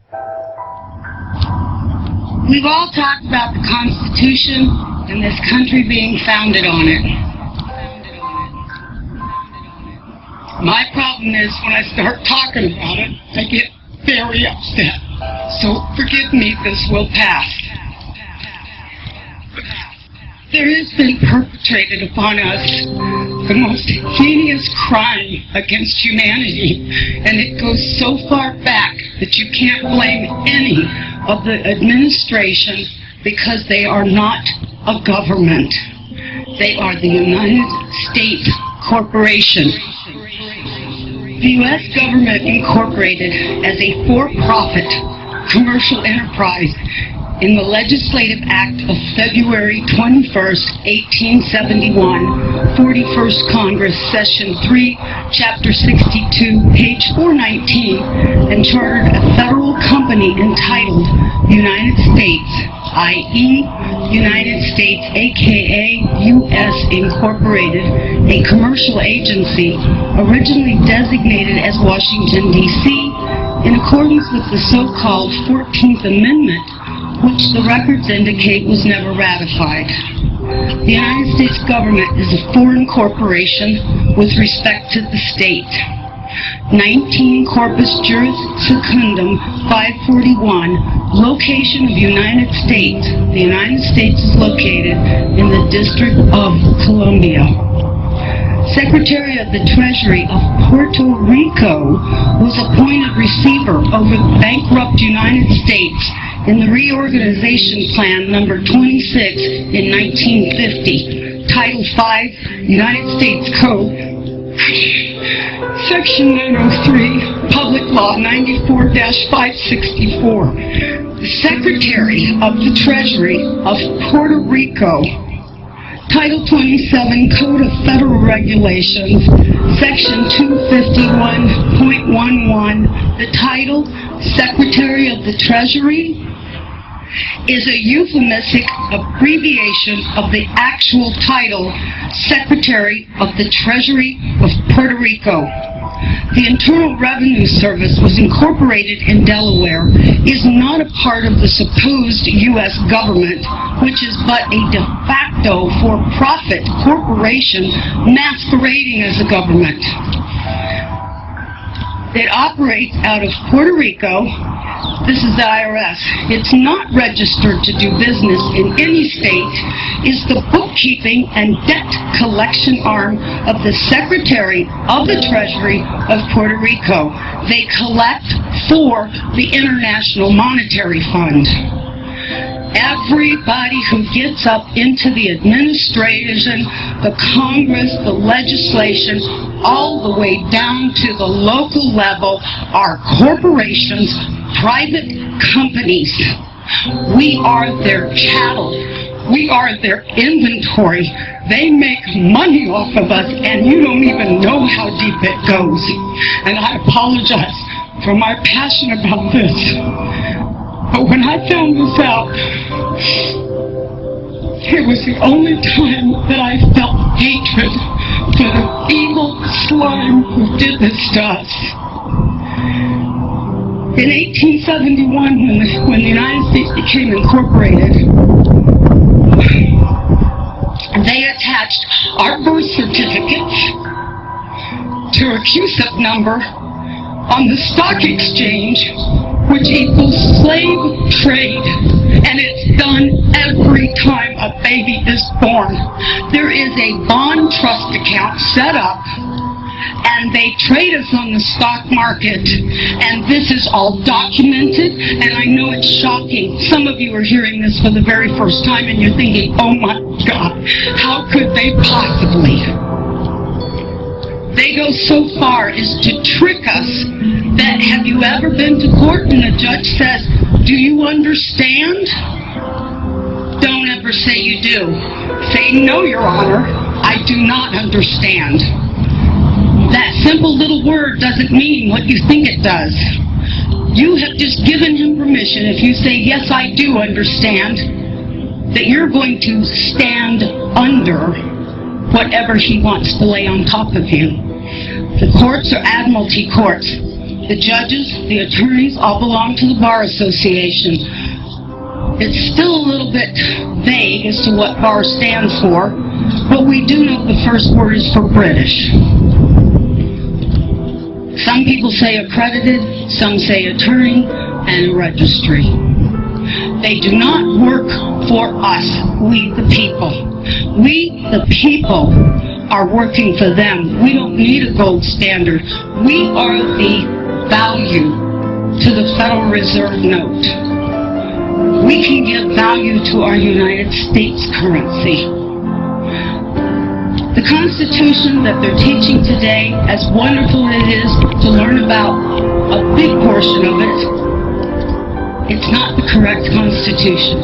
We've all talked about the Constitution and this country being founded on it. My problem is when I start talking about it, I get very upset. So forgive me, this will pass. There has been perpetrated upon us the most heinous crime against humanity, and it goes so far back that you can't blame any of the administration because they are not a government. They are the United States Corporation. The U.S. government incorporated as a for-profit commercial enterprise in the Legislative Act of February 21st, 1871, 41st Congress, Session 3, Chapter 62, page 419, and chartered a federal company entitled United States, i.e. United States, aka U.S. Incorporated, a commercial agency originally designated as Washington, D.C., in accordance with the so-called 14th Amendment, which the records indicate was never ratified. The United States government is a foreign corporation with respect to the state. 19 Corpus Juris Secundum 541, location of United States. The United States is located in the District of Columbia. Secretary of the Treasury of Puerto Rico was appointed receiver over the bankrupt United States in the Reorganization Plan number 26 in 1950, Title 5, United States Code, Section 903, Public Law 94-564. The Secretary of the Treasury of Puerto Rico, Title 27, Code of Federal Regulations, Section 251.11, the title, Secretary of the Treasury, is a euphemistic abbreviation of the actual title, Secretary of the Treasury of Puerto Rico. The Internal Revenue Service was incorporated in Delaware, is not a part of the supposed U.S. government, which is but a de facto for-profit corporation masquerading as a government. It operates out of Puerto Rico. This is the IRS. It's not registered to do business in any state, is the bookkeeping and debt collection arm of the Secretary of the Treasury of Puerto Rico. They collect for the International Monetary Fund. Everybody who gets up into the administration, the Congress, the legislation, all the way down to the local level are corporations, private companies. We are their chattel. We are their inventory. They make money off of us, and you don't even know how deep it goes. And I apologize for my passion about this. But when I found this out, it was the only time that I felt hatred for the evil slime who did this to us. In 1871, when the United States became incorporated, they attached our birth certificates to a CUSIP number on the stock exchange, which equals slave trade, and it's done every time a baby is born. There is a bond trust account set up, and they trade us on the stock market, and this is all documented, and I know it's shocking. Some of you are hearing this for the very first time, and you're thinking, oh my God, how could they possibly? They go so far as to trick us that, have you ever been to court and the judge says, do you understand? Don't ever say you do. Say, no, Your Honor, I do not understand. That simple little word doesn't mean what you think it does. You have just given him permission, if you say, yes, I do understand, that you're going to stand under whatever he wants to lay on top of you. The courts are admiralty courts. The judges, the attorneys, all belong to the Bar Association. It's still a little bit vague as to what BAR stands for, but we do know the first word is for British. Some people say accredited, some say attorney, and a registry. They do not work for us, we the people. We the people are working for them. We don't need a gold standard. We are the value to the Federal Reserve note. We can give value to our United States currency. The Constitution that they're teaching today, as wonderful as it is to learn about a big portion of it, it's not the correct Constitution.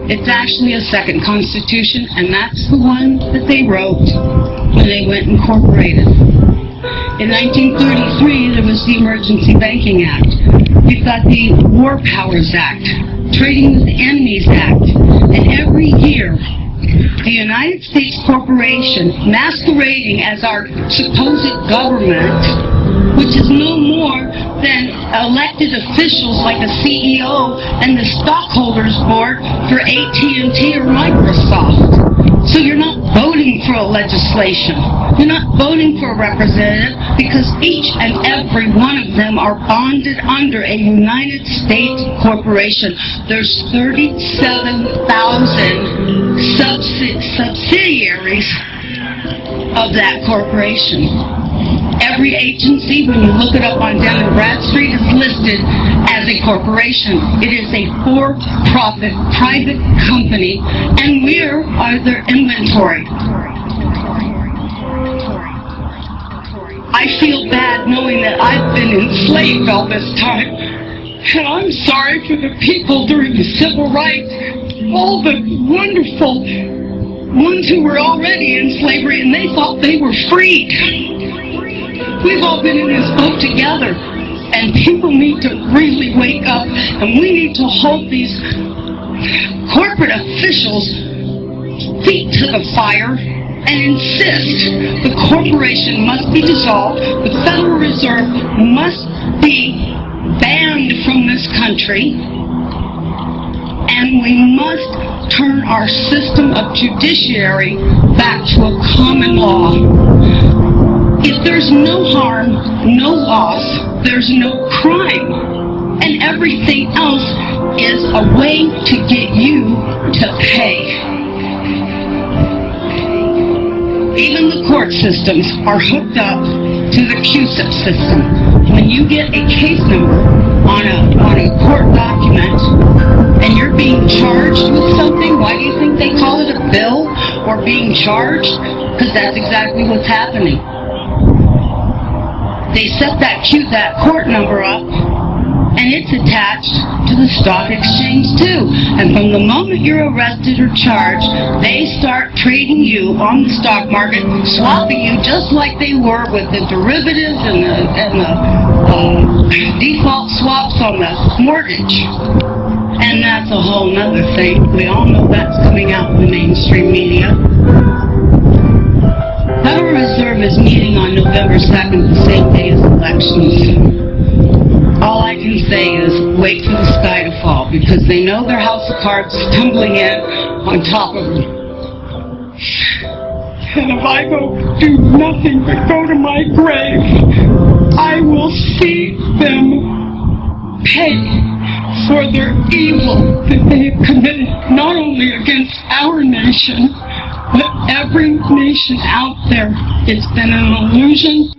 It's actually a second Constitution, and that's the one that they wrote when they went incorporated. In 1933, there was the Emergency Banking Act. You've got the War Powers Act, Trading with Enemies Act, and every year, the United States corporation, masquerading as our supposed government, which is no more than elected officials like a CEO and the stockholders board for AT&T or Microsoft. So you're not voting for a legislation. You're not voting for a representative because each and every one of them are bonded under a United States corporation. There's 37,000 subsidiaries of that corporation. Every agency, when you look it up on Dun & Bradstreet, is listed as a corporation. It is a for-profit private company, and we're their inventory. I feel bad knowing that I've been enslaved all this time, and I'm sorry for the people during the civil rights, all the wonderful ones who were already in slavery, and they thought they were freed. We've all been in this boat together, and people need to really wake up, and we need to hold these corporate officials' feet to the fire and insist the corporation must be dissolved, the Federal Reserve must be banned from this country, and we must turn our system of judiciary back to a common law. If there's no harm, no loss, there's no crime. And everything else is a way to get you to pay. Even the court systems are hooked up to the QSIP system. When you get a case number on a court document and you're being charged with something, why do you think they call it a bill or being charged? Because that's exactly what's happening. They set that court number up, and it's attached to the stock exchange too. And from the moment you're arrested or charged, they start trading you on the stock market, swapping you just like they were with the derivatives and the default swaps on the mortgage. And that's a whole nother thing. We all know that's coming out in the mainstream media. Federal Reserve is meeting on November 2nd, the same day as elections. All I can say is wait for the sky to fall, because they know their house of cards is tumbling in on top of them. And if I do nothing but go to my grave, I will see them pay for their evil that they have committed, not only against our nation, but every nation out there. It's been an illusion.